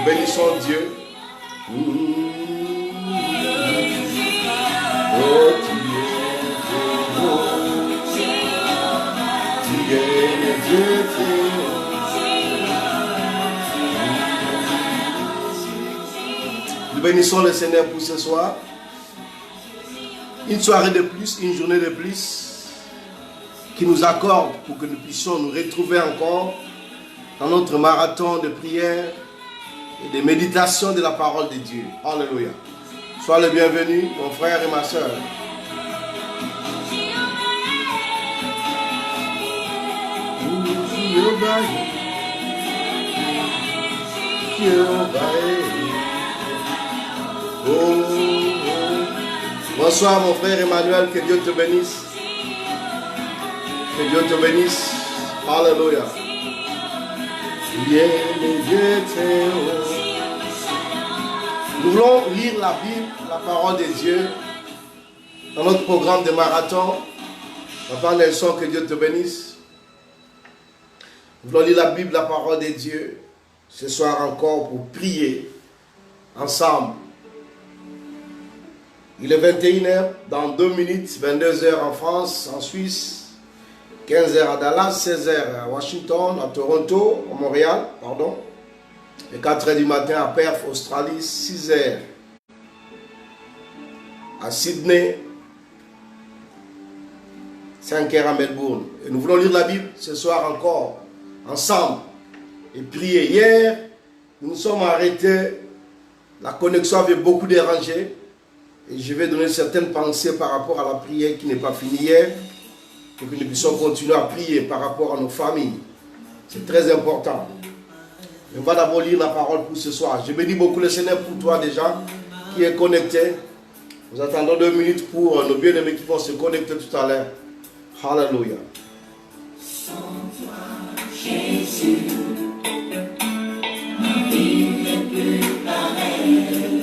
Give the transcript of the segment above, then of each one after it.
Nous bénissons Dieu. Oh, tu es Dieu. Nous bénissons le Seigneur pour ce soir. Une soirée de plus, une journée de plus qui nous accorde pour que nous puissions nous retrouver encore dans notre marathon de prière et de méditation de la parole de Dieu. Alléluia. Sois le bienvenu, mon frère et ma soeur. Bonsoir mon frère Emmanuel, que Dieu te bénisse. Que Dieu te bénisse. Alléluia. Nous voulons lire la Bible, la parole de Dieu, dans notre programme de marathon. Papa Nelson, que Dieu te bénisse. Nous voulons lire la Bible, la parole de Dieu, ce soir encore pour prier ensemble. Il est 21h, dans 2 minutes, 22h en France, en Suisse, 15h à Dallas, 16h à Washington, à Toronto, à Montréal, pardon, et 4h du matin à Perth, Australie, 6h à Sydney, 5h à Melbourne. Et nous voulons lire la Bible ce soir encore, ensemble, et prier. Hier, nous nous sommes arrêtés, la connexion avait beaucoup dérangé, et je vais donner certaines pensées par rapport à la prière qui n'est pas finie hier, pour que nous puissions continuer à prier par rapport à nos familles. C'est très important. On va d'abord lire la parole pour ce soir. Je bénis beaucoup le Seigneur pour toi déjà, qui est connecté. Nous attendons 2 minutes pour nos bien-aimés qui vont se connecter tout à l'heure. Alléluia. Sans toi, Jésus, ma vie n'est plus pareille.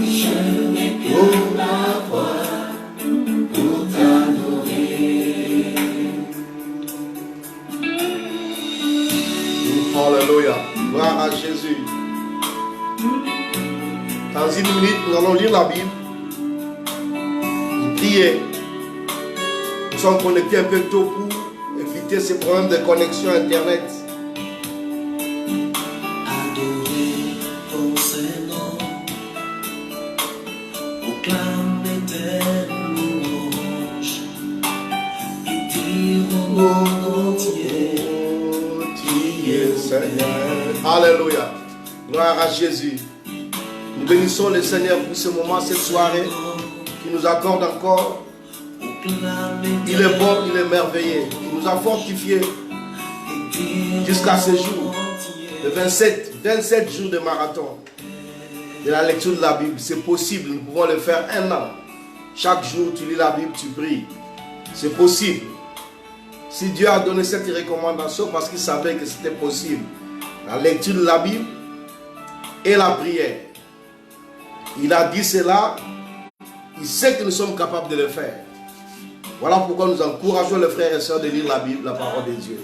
Je n'ai plus la voix pour t'adorer. Alléluia. Gloire à Jésus. Dans 1 minute, nous allons lire la Bible et prier. Nous sommes connectés un peu tôt pour éviter ces problèmes de connexion Internet. Alléluia. Gloire à Jésus. Nous bénissons le Seigneur pour ce moment, cette soirée qui nous accorde encore. Il est bon, il est merveilleux. Il nous a fortifiés jusqu'à ce jour. Le 27 jours de marathon de la lecture de la Bible. C'est possible, nous pouvons le faire 1 an. Chaque jour, tu lis la Bible, tu pries. C'est possible. Si Dieu a donné cette recommandation parce qu'il savait que c'était possible, la lecture de la Bible et la prière. Il a dit cela, il sait que nous sommes capables de le faire. Voilà pourquoi nous encourageons les frères et sœurs de lire la Bible, la parole de Dieu.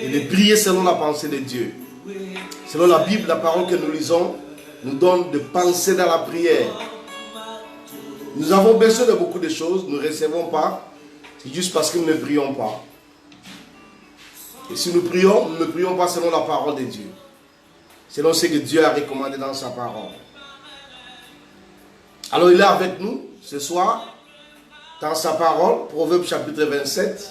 Et de prier selon la pensée de Dieu. Selon la Bible, la parole que nous lisons nous donne de penser dans la prière. Nous avons besoin de beaucoup de choses, nous ne recevons pas. C'est juste parce que nous ne prions pas. Et si nous prions, nous ne prions pas selon la parole de Dieu. Selon ce que Dieu a recommandé dans sa parole. Alors il est avec nous ce soir, dans sa parole, Proverbe chapitre 27.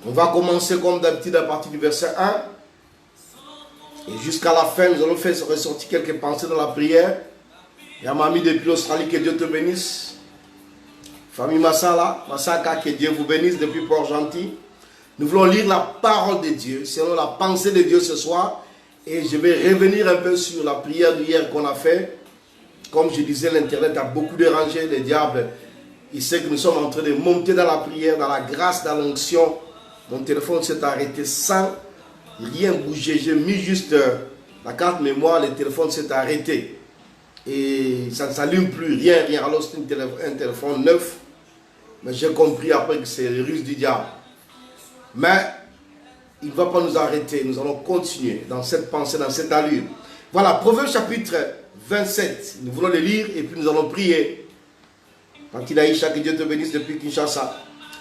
On va commencer comme d'habitude à partir du verset 1. Et jusqu'à la fin, nous allons faire ressortir quelques pensées dans la prière. Il y a mamie depuis l'Australie, que Dieu te bénisse. Famille Massaka, que Dieu vous bénisse depuis Port-Gentil. Nous voulons lire la parole de Dieu, selon la pensée de Dieu ce soir. Et je vais revenir un peu sur la prière d'hier qu'on a fait. Comme je disais, l'Internet a beaucoup dérangé. Le diable, il sait que nous sommes en train de monter dans la prière, dans la grâce, dans l'onction. Mon téléphone s'est arrêté sans rien bouger. J'ai mis juste la carte mémoire, le téléphone s'est arrêté. Et ça ne s'allume plus, rien. Alors c'est un téléphone neuf. Mais j'ai compris après que c'est le ruse du diable. Mais il ne va pas nous arrêter. Nous allons continuer dans cette pensée, dans cette allure. Voilà, Proverbe chapitre 27. Nous voulons le lire et puis nous allons prier. Pantidaïcha, que Dieu te bénisse depuis Kinshasa.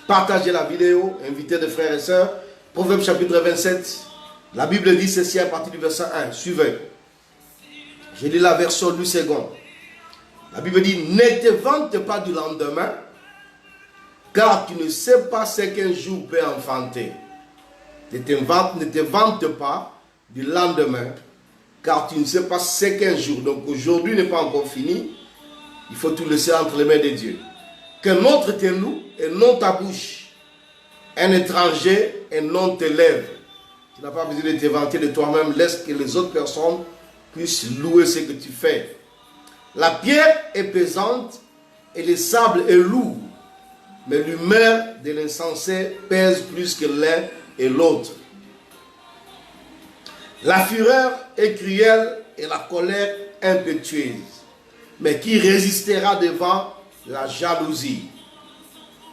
Partagez la vidéo, invitez des frères et sœurs. Proverbe chapitre 27. La Bible dit ceci à partir du verset 1. Suivez. Je lis la version du second. La Bible dit, ne te vante pas du lendemain, car tu ne sais pas ce qu'un jour peut enfanter. Ne te vante pas du lendemain, car tu ne sais pas ce qu'un jour. Donc aujourd'hui n'est pas encore fini. Il faut tout laisser entre les mains de Dieu. Qu'un autre te loue et non ta bouche. Un étranger et non tes lèvres. Tu n'as pas besoin de te vanter de toi-même. Laisse que les autres personnes puissent louer ce que tu fais. La pierre est pesante et le sable est lourd. Mais l'humeur de l'insensé pèse plus que l'un et l'autre. La fureur est cruelle et la colère impétueuse. Mais qui résistera devant la jalousie?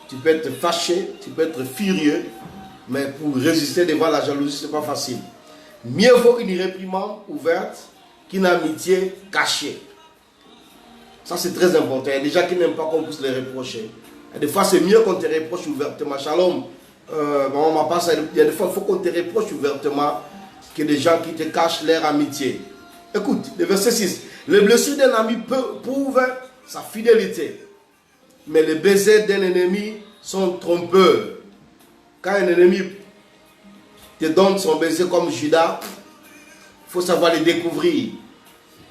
Tu peux être fâché, tu peux être furieux, mais pour résister devant la jalousie, ce n'est pas facile. Mieux vaut une réprimande ouverte qu'une amitié cachée. Ça, c'est très important. Il y a des gens qui n'aiment pas qu'on puisse les reprocher. Et des fois, c'est mieux qu'on te reproche ouvertement. Shalom. Il y a des fois, il faut qu'on te reproche ouvertement que des gens qui te cachent leur amitié. Écoute, le verset 6. Les blessures d'un ami prouvent sa fidélité. Mais les baisers d'un ennemi sont trompeurs. Quand un ennemi te donne son baiser comme Judas, il faut savoir le découvrir.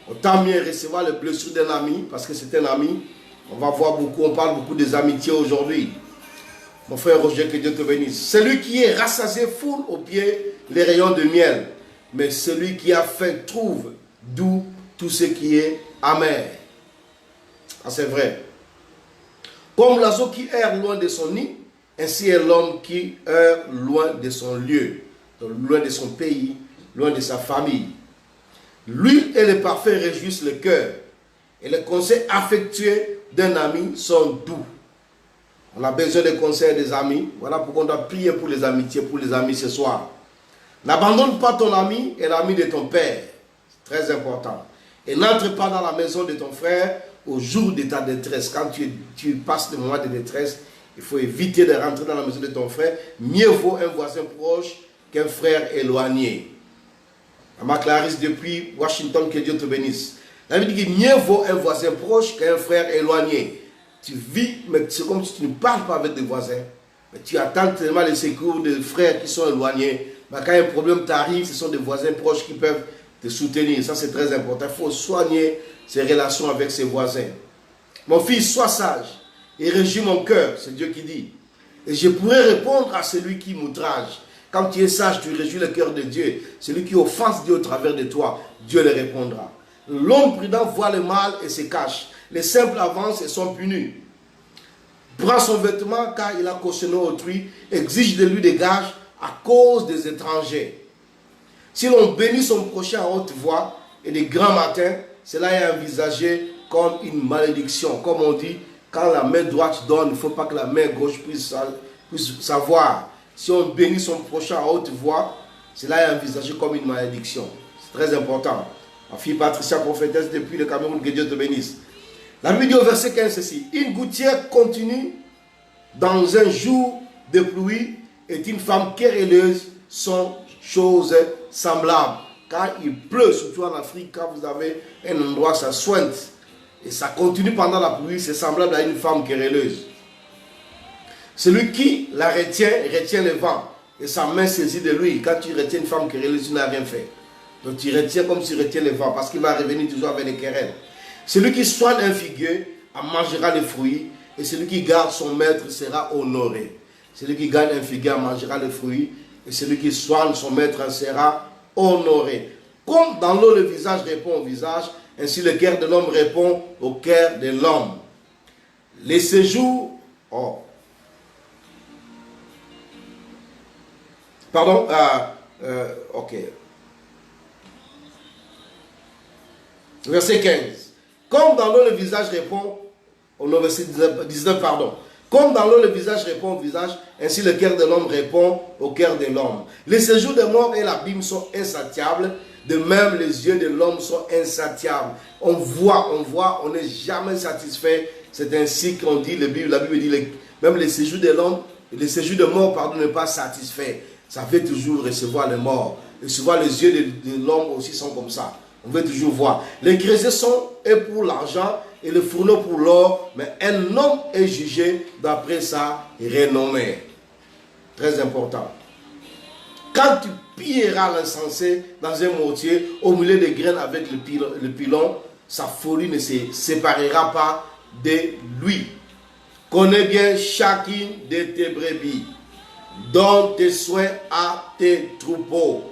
Autant mieux recevoir les blessures d'un ami, parce que c'est un ami. On va voir beaucoup, on parle beaucoup des amitiés aujourd'hui. Mon frère Roger, que Dieu te bénisse. Celui qui est rassasié foule aux pieds les rayons de miel. Mais celui qui a faim trouve doux tout ce qui est amer. Ah, c'est vrai. Comme l'oiseau qui erre loin de son nid, ainsi est l'homme qui erre loin de son lieu, loin de son pays, loin de sa famille. L'huile et le parfum réjouissent le cœur, et les conseils affectueux d'un ami sont doux. On a besoin des conseils des amis. Voilà pourquoi on doit prier pour les amitiés, pour les amis ce soir. N'abandonne pas ton ami et l'ami de ton père. C'est très important. Et n'entre pas dans la maison de ton frère au jour de ta détresse. Quand tu passes des moments de détresse, il faut éviter de rentrer dans la maison de ton frère. Mieux vaut un voisin proche qu'un frère éloigné. Ma Clarisse depuis Washington, que Dieu te bénisse. La Bible dit qu'il mieux vaut un voisin proche qu'un frère éloigné. Tu vis, mais c'est comme si tu ne parles pas avec des voisins. Mais tu attends tellement les secours des frères qui sont éloignés. Mais quand un problème t'arrive, ce sont des voisins proches qui peuvent te soutenir. Ça, c'est très important. Il faut soigner ses relations avec ses voisins. Mon fils, sois sage et régis mon cœur. C'est Dieu qui dit. Et je pourrai répondre à celui qui m'outrage. Quand tu es sage, tu réjouis le cœur de Dieu. Celui qui offense Dieu au travers de toi, Dieu le répondra. L'homme prudent voit le mal et se cache. Les simples avancent et sont punis. Prend son vêtement car il a cautionné autrui, exige de lui des gages à cause des étrangers. Si l'on bénit son prochain à haute voix et de grand matin, cela est envisagé comme une malédiction. Comme on dit, quand la main droite donne, il ne faut pas que la main gauche puisse savoir. Si on bénit son prochain à haute voix, cela est envisagé comme une malédiction. C'est très important. Ma fille Patricia, prophétesse depuis le Cameroun, que Dieu te bénisse. La Bible dit au verset 15 ceci. Une gouttière continue dans un jour de pluie est une femme querelleuse sont choses semblables. Quand il pleut, surtout en Afrique, quand vous avez un endroit, ça sointe et ça continue pendant la pluie, c'est semblable à une femme querelleuse. Celui qui la retient, retient le vent et sa main saisit de lui. Quand tu retiens une femme querelleuse, tu n'as rien fait. Donc tu retiens comme tu retiens le vent parce qu'il va revenir toujours avec les querelles. Celui qui soigne un figuier en mangera les fruits et celui qui garde son maître sera honoré. Celui qui garde un figuier en mangera les fruits et celui qui soigne son maître sera honoré. Comme dans l'eau le visage répond au visage, ainsi le cœur de l'homme répond au cœur de l'homme. Les séjours... ok. Verset 15. Comme dans l'eau le visage répond, au verset 19, pardon. Comme dans l'eau le visage répond au visage, ainsi le cœur de l'homme répond au cœur de l'homme. Les séjours des morts et l'abîme sont insatiables, de même les yeux de l'homme sont insatiables. On voit, on n'est jamais satisfait. C'est ainsi qu'on dit, la Bible dit, même les séjours de l'homme, les séjours de mort, pardon, n'est pas satisfait. Ça veut toujours recevoir les morts. Et souvent les yeux de l'homme aussi sont comme ça. On veut toujours voir. Les grésés sont et pour l'argent et le fourneau pour l'or, mais un homme est jugé d'après sa renommée. Très important. Quand tu pilleras l'insensé dans un mortier au milieu des graines avec le pilon, sa folie ne se séparera pas de lui. Connais bien chacune de tes brebis, donne tes soins à tes troupeaux.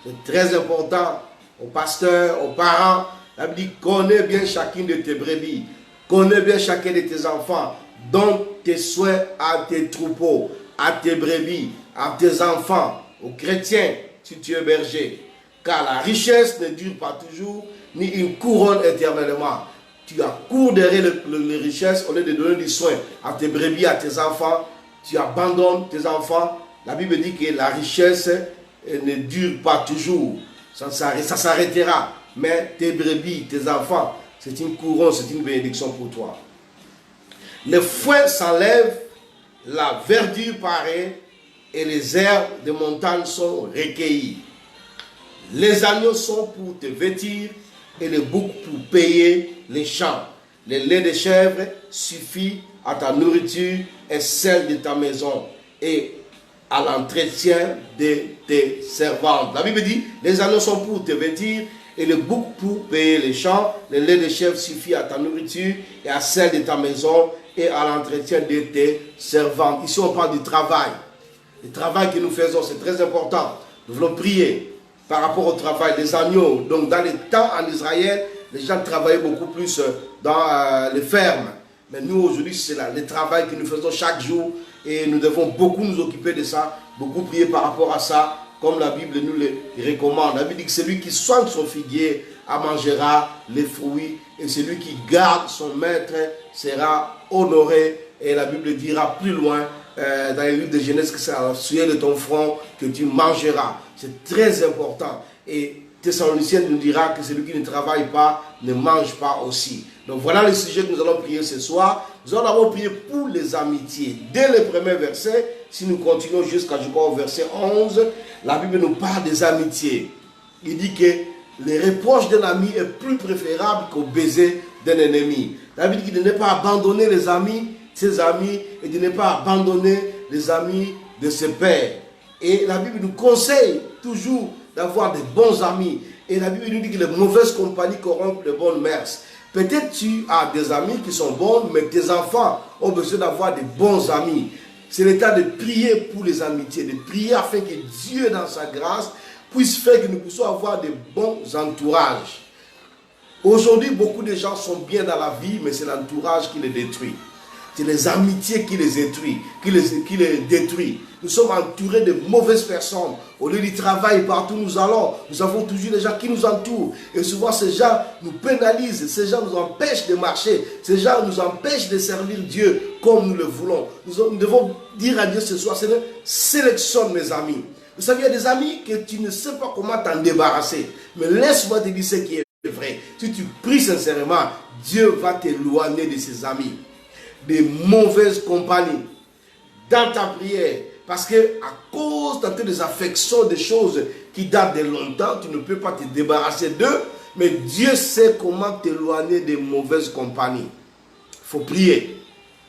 C'est très important. Aux pasteurs, aux parents, la Bible dit, connais bien chacune de tes brebis, connais bien chacun de tes enfants, donne tes soins à tes troupeaux, à tes brebis, à tes enfants, aux chrétiens, si tu es berger. Car la richesse ne dure pas toujours, ni une couronne éternellement. Tu as cours derrière les richesses, au lieu de donner du soin à tes brebis, à tes enfants, tu abandonnes tes enfants. La Bible dit que la richesse ne dure pas toujours. Ça s'arrêtera. Mais tes brebis, tes enfants, c'est une couronne, c'est une bénédiction pour toi. Le foin s'enlève, la verdure paraît et les herbes de montagne sont recueillies. Les agneaux sont pour te vêtir et les boucs pour payer les champs. Le lait de chèvre suffit à ta nourriture et celle de ta maison et à l'entretien de tes servantes. La Bible dit, les agneaux sont pour te vêtir et le bouc pour payer les champs. Le lait de chèvre suffit à ta nourriture et à celle de ta maison et à l'entretien de tes servantes. Ici, on parle du travail. Le travail que nous faisons, c'est très important. Nous voulons prier par rapport au travail des agneaux. Donc, dans les temps en Israël, les gens travaillaient beaucoup plus dans les fermes. Mais nous, aujourd'hui, c'est le travail que nous faisons chaque jour. Et nous devons beaucoup nous occuper de ça, beaucoup prier par rapport à ça, comme la Bible nous le recommande. La Bible dit que celui qui soigne son figuier en mangera les fruits, et celui qui garde son maître sera honoré. Et la Bible dira plus loin, dans les livres de Genèse, que c'est à la sueur de ton front que tu mangeras. C'est très important. Et Thessaloniciens nous dira que celui qui ne travaille pas ne mange pas aussi. Donc voilà le sujet que nous allons prier ce soir. Nous allons d'abord prier pour les amitiés. Dès le premier verset, si nous continuons jusqu'à au verset 11, la Bible nous parle des amitiés. Il dit que les reproches d'un ami est plus préférable qu'au baiser d'un ennemi. La Bible dit de ne pas abandonner les amis, ses amis, et de ne pas abandonner les amis de ses pères. Et la Bible nous conseille toujours d'avoir des bons amis. Et la Bible nous dit que les mauvaises compagnies corrompent les bonnes mœurs. Peut-être tu as des amis qui sont bons, mais tes enfants ont besoin d'avoir des bons amis. C'est le temps de prier pour les amitiés, de prier afin que Dieu, dans sa grâce, puisse faire que nous puissions avoir de bons entourages. Aujourd'hui, beaucoup de gens sont bien dans la vie, mais c'est l'entourage qui les détruit. C'est les amitiés qui les détruisent, qui les détruit. Nous sommes entourés de mauvaises personnes. Au lieu du travail, partout où nous allons, nous avons toujours des gens qui nous entourent. Et souvent, ces gens nous pénalisent. Ces gens nous empêchent de marcher. Ces gens nous empêchent de servir Dieu comme nous le voulons. Nous devons dire à Dieu ce soir, Seigneur, sélectionne mes amis. Vous savez, il y a des amis que tu ne sais pas comment t'en débarrasser. Mais laisse-moi te dire ce qui est vrai. Si tu pries sincèrement, Dieu va t'éloigner de ses amis, des mauvaises compagnies, dans ta prière. Parce que à cause de tes affections, des choses qui datent de longtemps, tu ne peux pas te débarrasser d'eux. Mais Dieu sait comment t'éloigner des mauvaises compagnies. Il faut prier.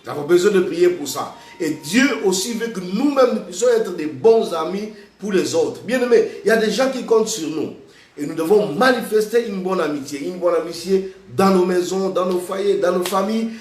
Nous avons besoin de prier pour ça. Et Dieu aussi veut que nous-mêmes nous puissions être des bons amis pour les autres. Bien aimé, il y a des gens qui comptent sur nous. Et nous devons manifester une bonne amitié. Une bonne amitié dans nos maisons, dans nos foyers, dans nos familles.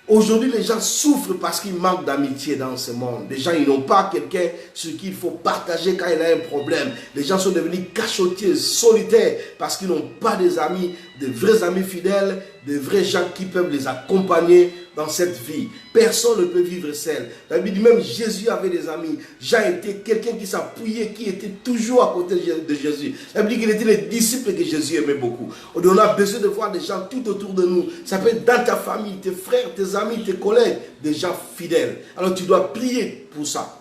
Aujourd'hui, les gens souffrent parce qu'ils manquent d'amitié dans ce monde. Les gens, ils n'ont pas quelqu'un sur qui il faut partager quand il a un problème. Les gens sont devenus cachotiers, solitaires, parce qu'ils n'ont pas des amis des vrais amis fidèles, des vrais gens qui peuvent les accompagner dans cette vie. Personne ne peut vivre seul. La Bible dit même Jésus avait des amis. Jean était quelqu'un qui s'appuyait, qui était toujours à côté de Jésus. La Bible dit qu'il était les disciples que Jésus aimait beaucoup. On a besoin de voir des gens tout autour de nous. Ça peut être dans ta famille, tes frères, tes amis, tes collègues, des gens fidèles. Alors tu dois prier pour ça.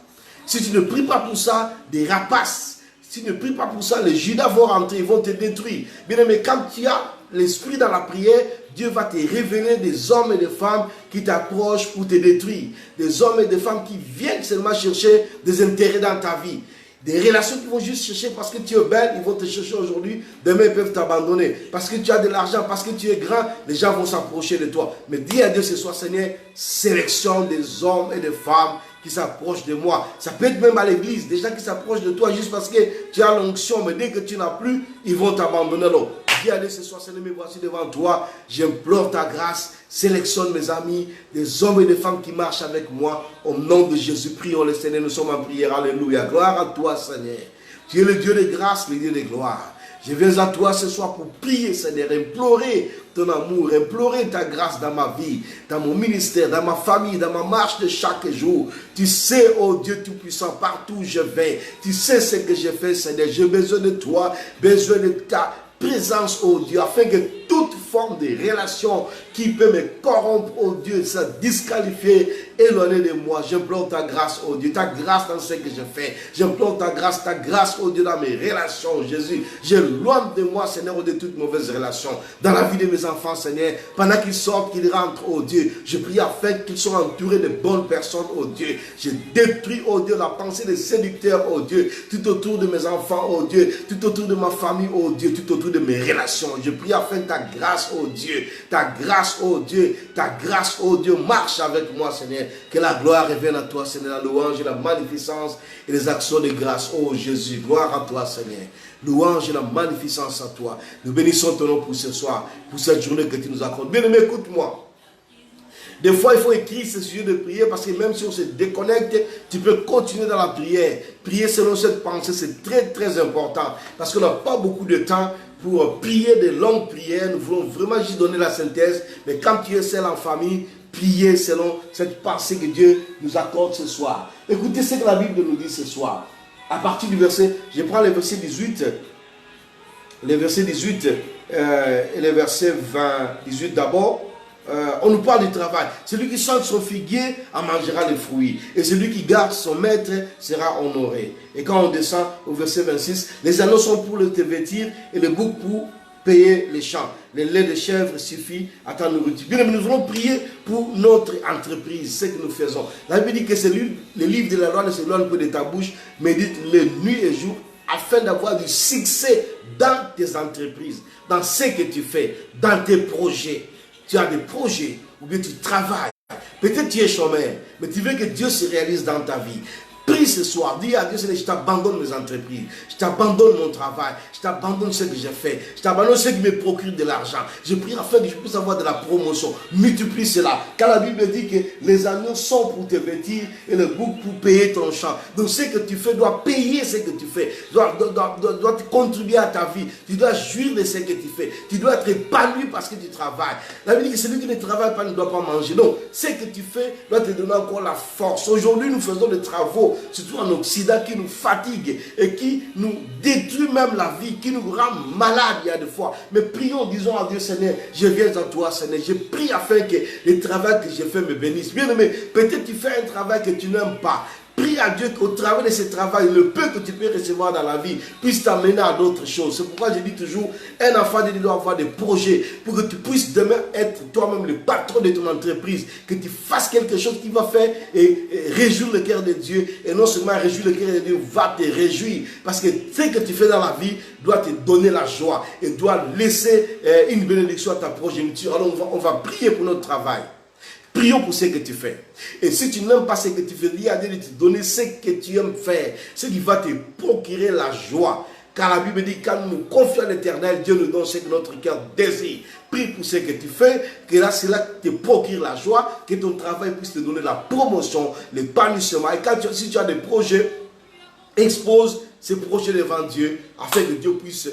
Si tu ne pries pas pour ça, des rapaces. Si tu ne pries pas pour ça, les Judas vont rentrer, ils vont te détruire. Bien aimé, quand tu as l'esprit dans la prière, Dieu va te révéler des hommes et des femmes qui t'approchent pour te détruire. Des hommes et des femmes qui viennent seulement chercher des intérêts dans ta vie. Des relations qui vont juste chercher parce que tu es belle, ils vont te chercher aujourd'hui, demain ils peuvent t'abandonner. Parce que tu as de l'argent, parce que tu es grand, les gens vont s'approcher de toi. Mais dis à Dieu ce soir, Seigneur, sélection des hommes et des femmes qui s'approchent de moi. Ça peut être même à l'église, des gens qui s'approchent de toi juste parce que tu as l'onction, mais dès que tu n'as plus, ils vont t'abandonner. Alors, dis à Dieu ce soir, Seigneur, me voici devant toi, j'implore ta grâce, sélectionne mes amis, des hommes et des femmes qui marchent avec moi, au nom de Jésus, prions le Seigneur, nous sommes en prière, alléluia, gloire à toi Seigneur, tu es le Dieu de grâce, le Dieu de gloire. Je viens à toi ce soir pour prier, Seigneur, implorer ton amour, implorer ta grâce dans ma vie, dans mon ministère, dans ma famille, dans ma marche de chaque jour. Tu sais, oh Dieu Tout-Puissant, partout où je vais, tu sais ce que je fais, Seigneur. J'ai besoin de toi, besoin de ta présence, oh Dieu, afin que toute forme de relation qui peut me corrompre, oh Dieu, ça disqualifier, éloigner de moi. J'implore ta grâce, oh Dieu, ta grâce dans ce que je fais. J'implore ta grâce, oh Dieu, dans mes relations, Jésus. J'éloigne de moi, Seigneur, de toutes mauvaises relations. Dans la vie de mes enfants, Seigneur, pendant qu'ils sortent, qu'ils rentrent, oh Dieu, je prie afin qu'ils soient entourés de bonnes personnes, oh Dieu. Je détruis, oh Dieu, la pensée des séducteurs, oh Dieu, tout autour de mes enfants, oh Dieu, tout autour de ma famille, oh Dieu, tout autour de mes relations. Je prie afin que ta grâce, oh Dieu, ta grâce, oh Dieu, ta grâce, oh Dieu, marche avec moi, Seigneur. Que la gloire revienne à toi, Seigneur, la louange et la magnificence et les actions de grâce, oh Jésus. Gloire à toi, Seigneur. Louange et la magnificence à toi. Nous bénissons ton nom pour ce soir, pour cette journée que tu nous accordes. Bien-aimé, écoute-moi. Des fois, il faut écrire ce sujet de prière parce que même si on se déconnecte, tu peux continuer dans la prière. Prier selon cette pensée, c'est très très important parce qu'on n'a pas beaucoup de temps pour prier de longues prières. Nous voulons vraiment juste donner la synthèse. Mais quand tu es seul en famille, prier selon cette pensée que Dieu nous accorde ce soir. Écoutez ce que la Bible nous dit ce soir. À partir du verset, je prends le verset 18, les versets 18 et le verset 18 d'abord. On nous parle du travail. Celui qui sent son figuier en mangera les fruits. Et celui qui garde son maître sera honoré. Et quand on descend au verset 26, les anneaux sont pour te vêtir et le bouc pour payer les champs. Le lait de chèvre suffit à ta nourriture. Bien, nous voulons prier pour notre entreprise, ce que nous faisons. La Bible dit que le livre de la loi ne s'éloigne pas de ta bouche, médite-le nuit et jour, afin d'avoir du succès dans tes entreprises, dans ce que tu fais, dans tes projets. Tu as des projets, ou bien tu travailles. Peut-être tu es chômeur, mais tu veux que Dieu se réalise dans ta vie. Prie ce soir, dis à Dieu, Seigneur, je t'abandonne mes entreprises, je t'abandonne mon travail, je t'abandonne ce que j'ai fait, je t'abandonne ce qui me procure de l'argent. Je prie afin que je puisse avoir de la promotion. Multiplie cela. Car la Bible dit que les agneaux sont pour te vêtir et le bouc pour payer ton champ. Donc ce que tu fais doit payer ce que tu fais, doit contribuer à ta vie. Tu dois jouir de ce que tu fais. Tu dois être épanoui parce que tu travailles. La Bible dit que celui qui ne travaille pas ne doit pas manger. Donc ce que tu fais doit te donner encore la force. Aujourd'hui, nous faisons des travaux, surtout en Occident, qui nous fatigue et qui nous détruit même la vie, qui nous rend malades il y a des fois. Mais prions, disons à Dieu, Seigneur, je viens à toi, Seigneur. Je prie afin que le travail que j'ai fait me bénisse. Bien aimé, peut-être tu fais un travail que tu n'aimes pas. Prie à Dieu qu'au travers de ce travail, le peu que tu peux recevoir dans la vie puisse t'amener à d'autres choses. C'est pourquoi je dis toujours, un enfant de Dieu doit avoir des projets pour que tu puisses demain être toi-même le patron de ton entreprise, que tu fasses quelque chose qui va faire et réjouir le cœur de Dieu. Et non seulement réjouir le cœur de Dieu, va te réjouir. Parce que ce que tu fais dans la vie doit te donner la joie et doit laisser une bénédiction à ta progéniture. Alors on va prier pour notre travail. Prions pour ce que tu fais. Et si tu n'aimes pas ce que tu fais, dis à Dieu de te donner ce que tu aimes faire, ce qui va te procurer la joie. Car la Bible dit, quand nous confions à l'Éternel, Dieu nous donne ce que notre cœur désire. Prie pour ce que tu fais, que là, cela te procure la joie, que ton travail puisse te donner la promotion, l'épanouissement. Et si tu as des projets, expose ces projets devant Dieu, afin que Dieu puisse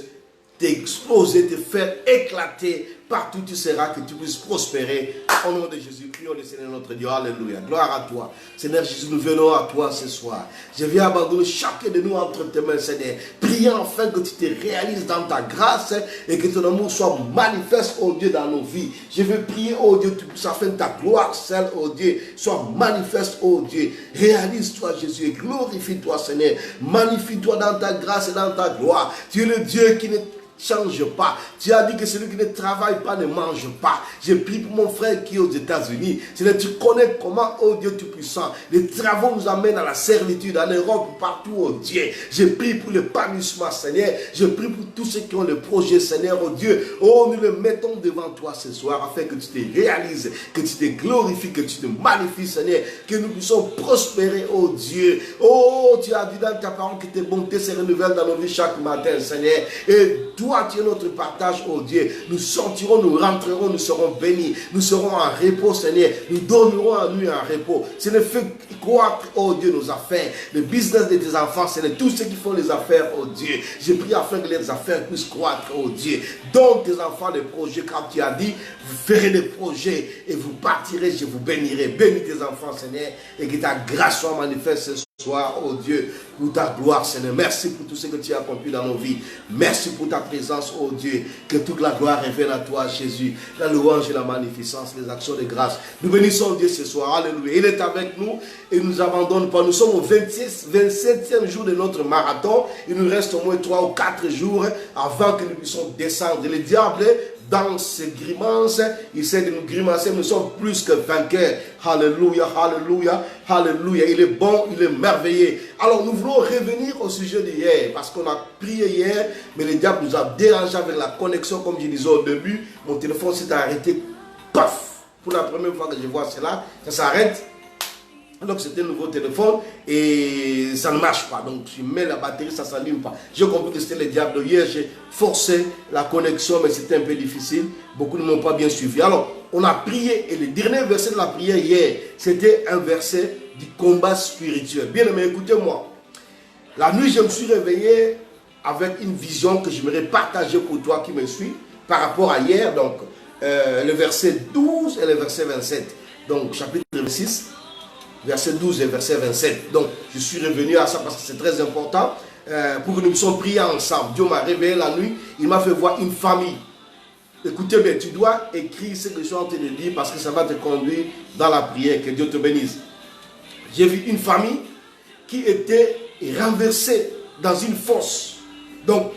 te t'exploser, te faire éclater. Partout tu seras, que tu puisses prospérer. Au nom de Jésus, prions le Seigneur notre Dieu. Alléluia. Gloire à toi. Seigneur Jésus, nous venons à toi ce soir. Je viens abandonner chacun de nous entre tes mains, Seigneur. Prions enfin que tu te réalises dans ta grâce et que ton amour soit manifeste, oh Dieu, dans nos vies. Je veux prier, oh Dieu, afin que ta gloire, celle, oh Dieu, soit manifeste, oh Dieu. Réalise-toi, Jésus, et glorifie-toi, Seigneur. Magnifie-toi dans ta grâce et dans ta gloire. Tu es le Dieu qui ne change pas. Tu as dit que celui qui ne travaille pas ne mange pas. Je prie pour mon frère qui est aux États-Unis. Seigneur, tu connais comment, oh Dieu Tout-Puissant, les travaux nous amènent à la servitude, en Europe, partout, oh Dieu. Je prie pour l'épanouissement, Seigneur. Je prie pour tous ceux qui ont le projet, Seigneur, oh Dieu. Oh, nous le mettons devant toi ce soir, afin que tu te réalises, que tu te glorifies, que tu te magnifies, Seigneur, que nous puissions prospérer, oh Dieu. Oh, tu as dit dans ta parole que tes bontés se renouvellent dans nos vies chaque matin, Seigneur. Et toi, tu es notre partage, oh Dieu. Nous sortirons, nous rentrerons, nous serons bénis. Nous serons en repos, Seigneur. Nous donnerons à nous un repos. Ce ne fait croître, oh Dieu, nos affaires. Le business de tes enfants, Seigneur. Tous ceux qui font les affaires, oh Dieu. Je prie afin que les affaires puissent croître, oh Dieu. Donne tes enfants des projets, car tu as dit, vous ferez des projets et vous partirez, je vous bénirai. Bénis tes enfants, Seigneur, et que ta grâce soit manifeste ce soir, oh Dieu, pour ta gloire, Seigneur. Merci pour tout ce que tu as accompli dans nos vies. Merci pour ta présence, oh Dieu. Que toute la gloire revienne à toi, Jésus. La louange et la magnificence, les actions de grâce. Nous bénissons Dieu ce soir. Alléluia. Il est avec nous et ne nous abandonne pas. Nous sommes au 27e jour de notre marathon. Il nous reste au moins 3 ou 4 jours avant que nous puissions descendre. Le diable, dans ses grimaces, il essaie de nous grimacer. Nous sommes plus que vainqueurs. Alléluia, alléluia, alléluia. Il est bon, il est merveilleux. Alors nous voulons revenir au sujet d'hier, parce qu'on a prié hier, mais le diable nous a dérangé avec la connexion, comme je disais au début. Mon téléphone s'est arrêté, paf. Pour la première fois que je vois cela, ça s'arrête. Donc c'était un nouveau téléphone et ça ne marche pas. Donc je mets la batterie, ça ne s'allume pas. J'ai compris que c'était le diable. Hier j'ai forcé la connexion, mais c'était un peu difficile. Beaucoup ne m'ont pas bien suivi. Alors on a prié et le dernier verset de la prière hier, c'était un verset du combat spirituel. Bien aimé, écoutez-moi. La nuit je me suis réveillé avec une vision que j'aimerais partager pour toi qui me suis par rapport à hier. Donc le verset 12 et le verset 27. Donc chapitre 6. Verset 12 et verset 27. Donc, je suis revenu à ça parce que c'est très important pour que nous puissions prier ensemble. Dieu m'a réveillé la nuit, il m'a fait voir une famille. Écoutez bien, tu dois écrire ce que je suis en train de dire parce que ça va te conduire dans la prière. Que Dieu te bénisse. J'ai vu une famille qui était renversée dans une fosse. Donc,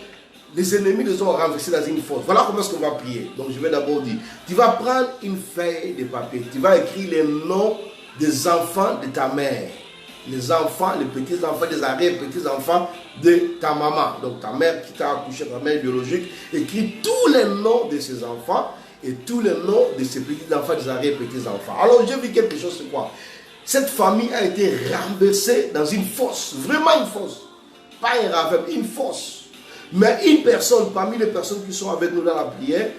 les ennemis les ont renversés dans une fosse. Voilà comment est-ce qu'on va prier. Donc, je vais d'abord dire, tu vas prendre une feuille de papier, tu vas écrire les noms des enfants de ta mère, les enfants, les petits-enfants, les arrière-petits-enfants de ta maman. Donc ta mère qui t'a accouché, ta mère biologique, écrit tous les noms de ses enfants et tous les noms de ses petits-enfants, des arrière-petits-enfants. Alors j'ai vu quelque chose, c'est quoi? Cette famille a été renversée dans une fosse, vraiment une fosse. Pas un ravin, une fosse. Mais une personne, parmi les personnes qui sont avec nous dans la prière,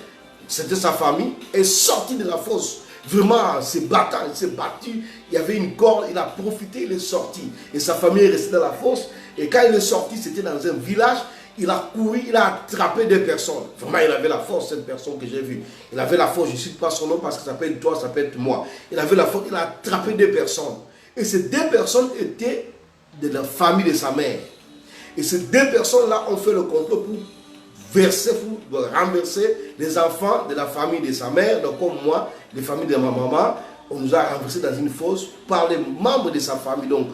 c'était sa famille, est sortie de la fosse. Vraiment, s'est battu, il s'est battu. Il y avait une corde, il a profité, il est sorti. Et sa famille est restée dans la fosse. Et quand il est sorti, c'était dans un village. Il a couru, il a attrapé des personnes. Vraiment, il avait la force, cette personne que j'ai vue. Il avait la force, je ne cite pas son nom parce que ça peut être toi, ça peut être moi. Il avait la force, il a attrapé des personnes. Et ces deux personnes étaient de la famille de sa mère. Et ces deux personnes-là ont fait le complot pour renverser les enfants de la famille de sa mère. Donc comme moi, les familles de ma maman, on nous a renversés dans une fosse par les membres de sa famille. Donc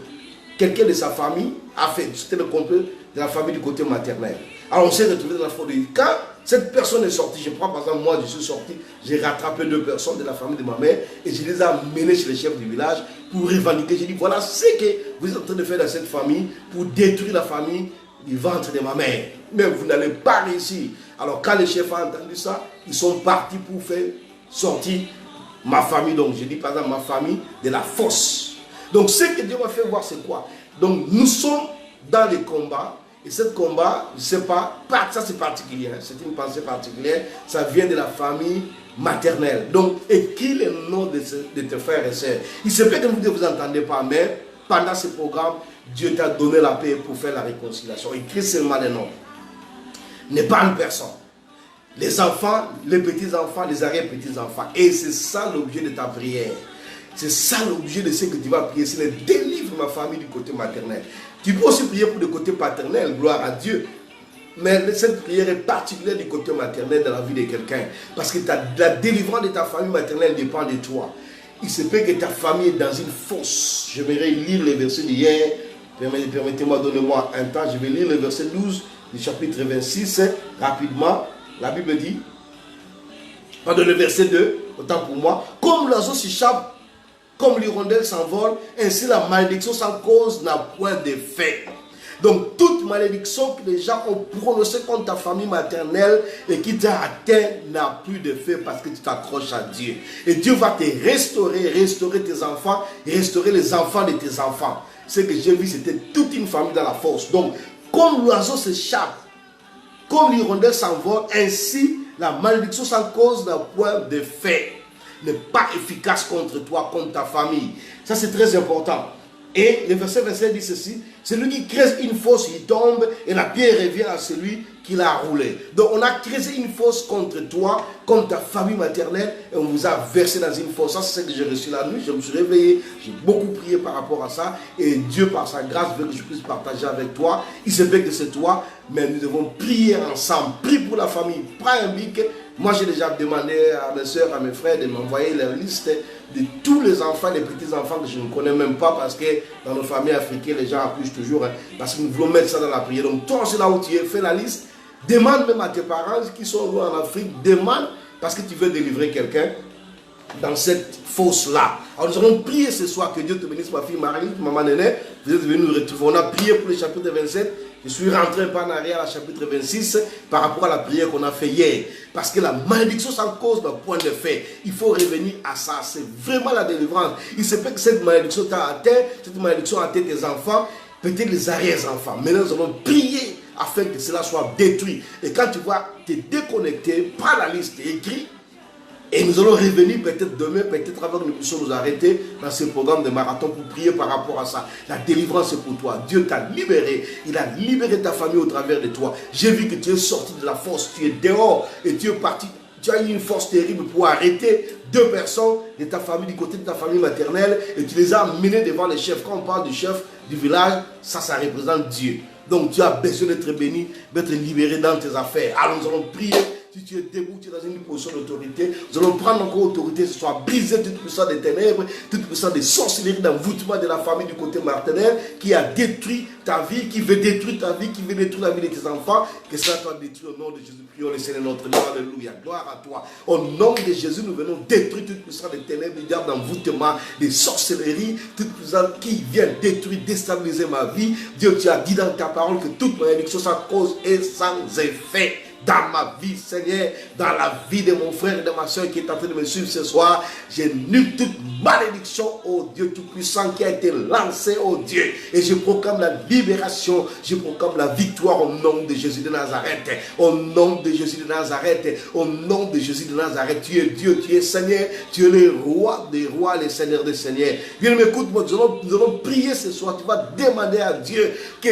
quelqu'un de sa famille a fait, c'était le complot de la famille du côté maternel. Alors on s'est retrouvé dans la fosse. Quand cette personne est sortie, je prends par exemple, moi je suis sorti, j'ai rattrapé deux personnes de la famille de ma mère et je les ai amenées chez les chefs du village pour revendiquer. J'ai dit voilà ce que vous êtes en train de faire dans cette famille pour détruire la famille du ventre de ma mère. Mais vous n'allez pas réussir. Alors quand les chefs ont entendu ça, ils sont partis pour faire sortir ma famille. Donc je dis par exemple ma famille de la fosse. Donc ce que Dieu m'a fait voir c'est quoi? Donc nous sommes dans les combats. Et ce combat, je ne sais pas, ça c'est particulier. Hein, c'est une pensée particulière. Ça vient de la famille maternelle. Donc écris les noms de tes frères et sœurs. Il se peut que vous ne vous entendez pas, mais pendant ce programme, Dieu t'a donné la paix pour faire la réconciliation. Écris seulement les noms. N'est pas une personne. les enfants, les petits-enfants, les arrière-petits-enfants. Et c'est ça l'objet de ta prière. C'est ça l'objet de ce que tu vas prier. C'est le délivre ma famille du côté maternel. Tu peux aussi prier pour le côté paternel, gloire à Dieu. Mais cette prière est particulière du côté maternel dans la vie de quelqu'un. Parce que la délivrance de ta famille maternelle dépend de toi. Il se peut que ta famille est dans une fosse. J'aimerais lire les versets d'hier. Permettez-moi, donnez-moi un temps. Je vais lire le verset 12 du chapitre 26 rapidement. La Bible dit, pardon, le verset 2, autant pour moi, comme l'oiseau s'échappe, comme l'hirondelle s'envole, ainsi la malédiction sans cause n'a point d'effet. Donc toute malédiction que les gens ont prononcée contre ta famille maternelle et qui t'a atteint n'a plus d'effet parce que tu t'accroches à Dieu. Et Dieu va te restaurer tes enfants, et restaurer les enfants de tes enfants. Ce que j'ai vu, c'était toute une famille dans la force. Donc, comme l'oiseau s'échappe, comme l'hirondelle s'envole, ainsi la malédiction sans cause n'a point d'effet. N'est pas efficace contre toi, contre ta famille. Ça, c'est très important. Et le verset 27 dit ceci, celui qui creuse une fosse, il tombe et la pierre revient à celui qui l'a roulé. Donc on a creusé une fosse contre toi, contre ta famille maternelle, et on vous a versé dans une fosse. Ça, c'est ce que j'ai reçu la nuit. Je me suis réveillé, j'ai beaucoup prié par rapport à ça, et Dieu, par sa grâce, veut que je puisse partager avec toi. Il se peut que c'est toi, mais nous devons prier ensemble. Prie pour la famille, prends un bic. Moi, j'ai déjà demandé à mes soeurs, à mes frères de m'envoyer la liste de tous les enfants, les petits-enfants que je ne connais même pas, parce que dans nos familles africaines, les gens accouchent toujours, parce que nous voulons mettre ça dans la prière. Donc, toi, c'est là où tu es, fais la liste. Demande même à tes parents qui sont loin en Afrique, demande, parce que tu veux délivrer quelqu'un dans cette fosse-là. Alors nous allons prier ce soir, que Dieu te bénisse, ma fille Marie, maman Néné. Vous êtes venus nous retrouver. On a prié pour le chapitre 27. Je suis rentré par en arrière à la chapitre 26 par rapport à la prière qu'on a fait hier. Parce que la malédiction sans cause d'un point de fait. Il faut revenir à ça. C'est vraiment la délivrance. Il se peut que cette malédiction t'a atteint, cette malédiction a atteint tes enfants, peut-être les arrière-enfants. Maintenant, nous allons prier afin que cela soit détruit. Et quand tu vas te déconnecter, prends la liste et écris. Et nous allons revenir peut-être demain, peut-être avant que nous puissions nous arrêter dans ce programme de marathon pour prier par rapport à ça. La délivrance est pour toi. Dieu t'a libéré. Il a libéré ta famille au travers de toi. J'ai vu que tu es sorti de la force. Tu es dehors et tu es parti. Tu as eu une force terrible pour arrêter 2 personnes de ta famille, du côté de ta famille maternelle, et tu les as amenés devant les chefs. Quand on parle du chef du village, ça représente Dieu. Donc tu as besoin d'être béni, d'être libéré dans tes affaires. Alors nous allons prier. Si tu es debout, tu es dans une position d'autorité, nous allons prendre encore autorité ce soir, briser toute puissance des ténèbres, toute puissance des sorcelleries, d'envoûtement de la famille du côté maternel, qui a détruit ta vie, qui veut détruire ta vie, qui veut détruire la vie de tes enfants, que cela soit détruit au nom de Jésus. Prions le Seigneur notre Dieu, alléluia, gloire à toi. Au nom de Jésus, nous venons détruire toute puissance des ténèbres, du diable, d'envoûtement, des sorcelleries, toute puissance qui vient détruire, déstabiliser ma vie. Dieu, tu as dit dans ta parole que toute malédiction sans cause et sans effet. Dans ma vie, Seigneur, dans la vie de mon frère et de ma soeur qui est en train de me suivre ce soir, j'ai nul toute malédiction, oh Dieu Tout-Puissant, qui a été lancée, oh Dieu. Et je proclame la libération, je proclame la victoire au nom de Jésus de Nazareth. Au nom de Jésus de Nazareth, au nom de Jésus de Nazareth. Tu es Dieu, tu es Seigneur, tu es le roi des rois, le Seigneur des seigneurs. Viens, écoute-moi, nous allons prier ce soir. Tu vas demander à Dieu que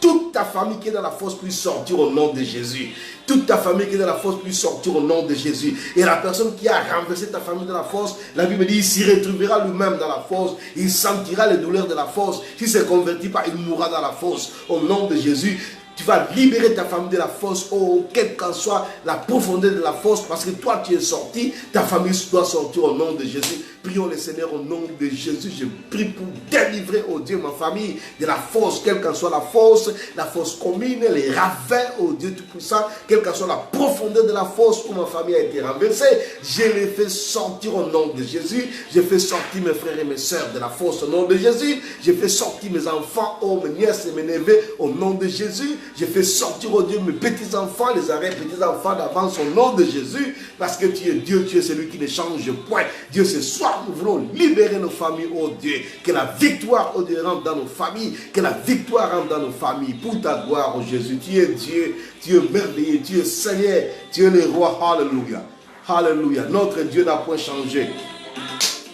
toute ta famille qui est dans la fosse puisse sortir au nom de Jésus. Toute ta famille qui est dans la fosse puisse sortir au nom de Jésus. Et la personne qui a renversé ta famille dans la fosse, la Bible dit, il s'y retrouvera lui-même dans la fosse. Il sentira les douleurs de la fosse. S'il ne se convertit pas, il mourra dans la fosse. Au nom de Jésus, tu vas libérer ta famille de la fosse, oh, quelle qu'en soit la profondeur de la fosse, parce que toi tu es sorti, ta famille doit sortir au nom de Jésus. Prions le Seigneur au nom de Jésus. Je prie pour délivrer, oh Dieu, ma famille de la fosse, quelle qu'en soit la fosse commune, les ravins, oh Dieu Tout-Puissant, quelle qu'en soit la profondeur de la fosse où ma famille a été renversée. Je les fais sortir au nom de Jésus. Je fais sortir mes frères et mes soeurs de la fosse au nom de Jésus. Je fais sortir mes enfants, oh mes nièces et mes neveux au nom de Jésus. Je fais sortir, oh Dieu, mes petits-enfants, les arrière-petits-enfants d'avance au nom de Jésus, parce que tu es Dieu, tu es celui qui ne change point. Dieu, ce soir, nous voulons libérer nos familles, oh Dieu. Que la victoire, oh Dieu, rentre dans nos familles. Que la victoire rentre dans nos familles. Pour ta gloire, oh Jésus. Tu es Dieu, tu es merveilleux, tu es Seigneur, tu es le roi. Alléluia. Alléluia. Notre Dieu n'a point changé.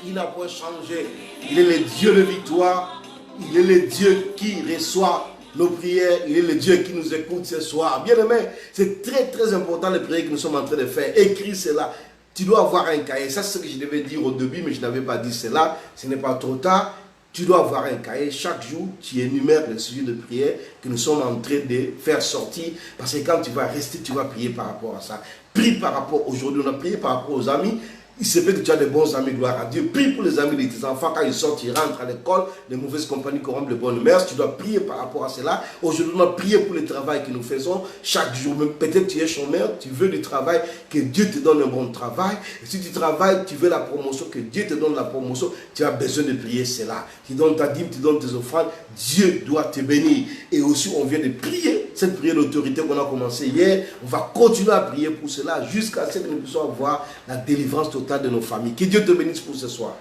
Il n'a point changé. Il est le Dieu de victoire. Il est le Dieu qui reçoit nos prières, il est le Dieu qui nous écoute ce soir. Bien aimé, c'est très très important les prières que nous sommes en train de faire. Écris cela. Tu dois avoir un cahier. Ça, c'est ce que je devais dire au début, mais je n'avais pas dit cela. Ce n'est pas trop tard. Tu dois avoir un cahier. Chaque jour, tu énumères les sujets de prière que nous sommes en train de faire sortir. Parce que quand tu vas rester, tu vas prier par rapport à ça. Prie par rapport aujourd'hui. On a prié par rapport aux amis. Il se fait que tu as de bons amis, gloire à Dieu. Prie pour les amis de tes enfants. Quand ils sortent, ils rentrent à l'école. Les mauvaises compagnies corrompent les bonnes mœurs. Tu dois prier par rapport à cela. Aujourd'hui, on doit prier pour le travail que nous faisons. Chaque jour, même peut-être tu es chômeur, tu veux du travail, que Dieu te donne un bon travail. Et si tu travailles, tu veux la promotion, que Dieu te donne la promotion, tu as besoin de prier cela. Tu donnes ta dîme, tu donnes tes offrandes. Dieu doit te bénir. Et aussi, on vient de prier cette prière d'autorité qu'on a commencé hier. On va continuer à prier pour cela jusqu'à ce que nous puissions avoir la délivrance totale de nos familles. Que Dieu te bénisse pour ce soir.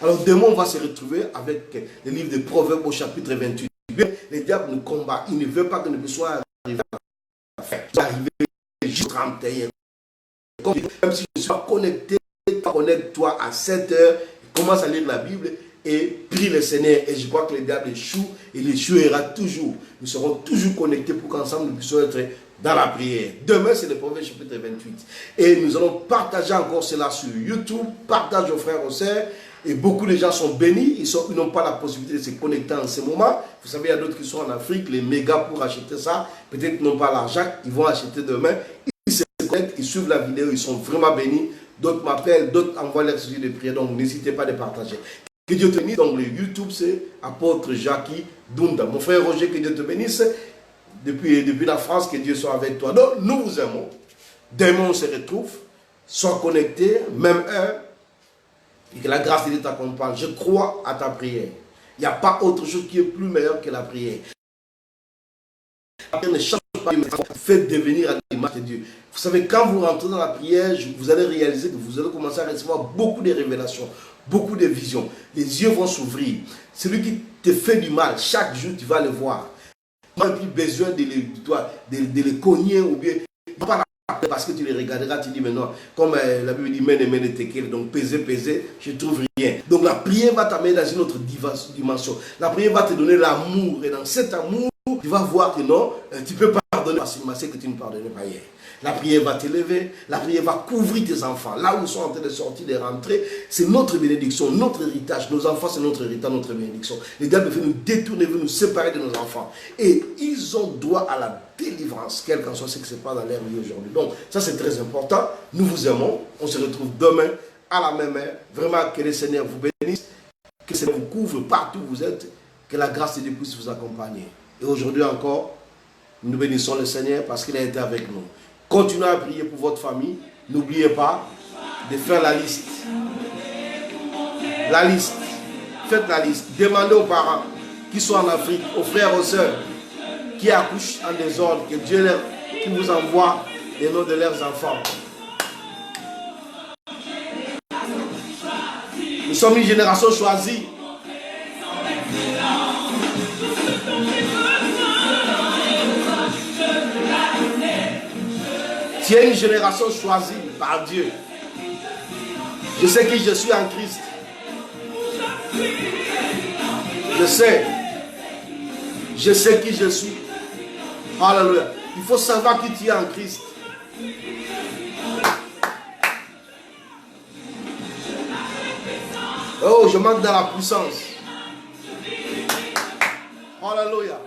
Alors demain, on va se retrouver avec le livre de Proverbes au chapitre 28. Le diable nous combat. Il ne veut pas que nous puissions arriver à faire. Arriver juste 31. Même si je suis pas connecté, connecte-toi à 7 heures. Commence à lire la Bible et prie le Seigneur. Et je crois que le diable échoue. Il échouera toujours. Nous serons toujours connectés pour qu'ensemble nous puissions être dans la prière. Demain, c'est le Proverbe chapitre 28. Et nous allons partager encore cela sur YouTube. Partage aux frères, aux sœurs. Et beaucoup de gens sont bénis. Ils n'ont pas la possibilité de se connecter en ce moment. Vous savez, il y a d'autres qui sont en Afrique. Les mégas pour acheter ça. Peut-être n'ont pas l'argent. Ils vont acheter demain. Ils se connectent. Ils suivent la vidéo. Ils sont vraiment bénis. D'autres m'appellent. D'autres envoient leurs sujets de prière. Donc, n'hésitez pas à partager. Que Dieu te bénisse. Donc, le YouTube, c'est Apôtre Jackie Dunda. Mon frère Roger, que Dieu te bénisse. Depuis la France, que Dieu soit avec toi. Donc, nous vous aimons. Demain, on se retrouve. Sois connecté, même heure. Et que la grâce de Dieu t'accompagne. Je crois à ta prière. Il n'y a pas autre chose qui est plus meilleur que la prière. La prière ne change pas, faites devenir à l'image de Dieu. Vous savez, quand vous rentrez dans la prière, vous allez réaliser que vous allez commencer à recevoir beaucoup de révélations, beaucoup de visions. Les yeux vont s'ouvrir. Celui qui te fait du mal, chaque jour, tu vas le voir. Tu n'as plus besoin de les cogner ou bien pas parce que tu les regarderas, tu dis maintenant, comme la Bible dit, mène tekel, donc peser, je ne trouve rien. Donc la prière va t'amener dans une autre dimension. La prière va te donner l'amour. Et dans cet amour, tu vas voir que non, tu peux pardonner facilement ce que tu ne pardonnais pas hier. La prière va t'élever, la prière va couvrir tes enfants. Là où ils sont en train de sortir, de rentrer, c'est notre bénédiction, notre héritage. Nos enfants, c'est notre héritage, notre bénédiction. Les diables veulent nous détourner, veulent nous séparer de nos enfants. Et ils ont droit à la délivrance, quel qu'en soit ce qui se passe dans leur vie aujourd'hui. Donc, ça c'est très important. Nous vous aimons. On se retrouve demain à la même heure. Vraiment, que le Seigneur vous bénisse, que le Seigneur vous couvre partout où vous êtes, que la grâce de Dieu puisse vous accompagner. Et aujourd'hui encore, nous bénissons le Seigneur parce qu'il a été avec nous. Continuez à prier pour votre famille. N'oubliez pas de faire la liste. La liste. Faites la liste. Demandez aux parents qui sont en Afrique, aux frères, aux sœurs, qui accouchent en désordre, que Dieu qui vous envoie les noms de leurs enfants. Nous sommes une génération choisie. Tu es une génération choisie par Dieu. Je sais qui je suis en Christ. Je sais. Je sais qui je suis. Alléluia. Il faut savoir qui tu es en Christ. Oh, je manque dans la puissance. Alléluia.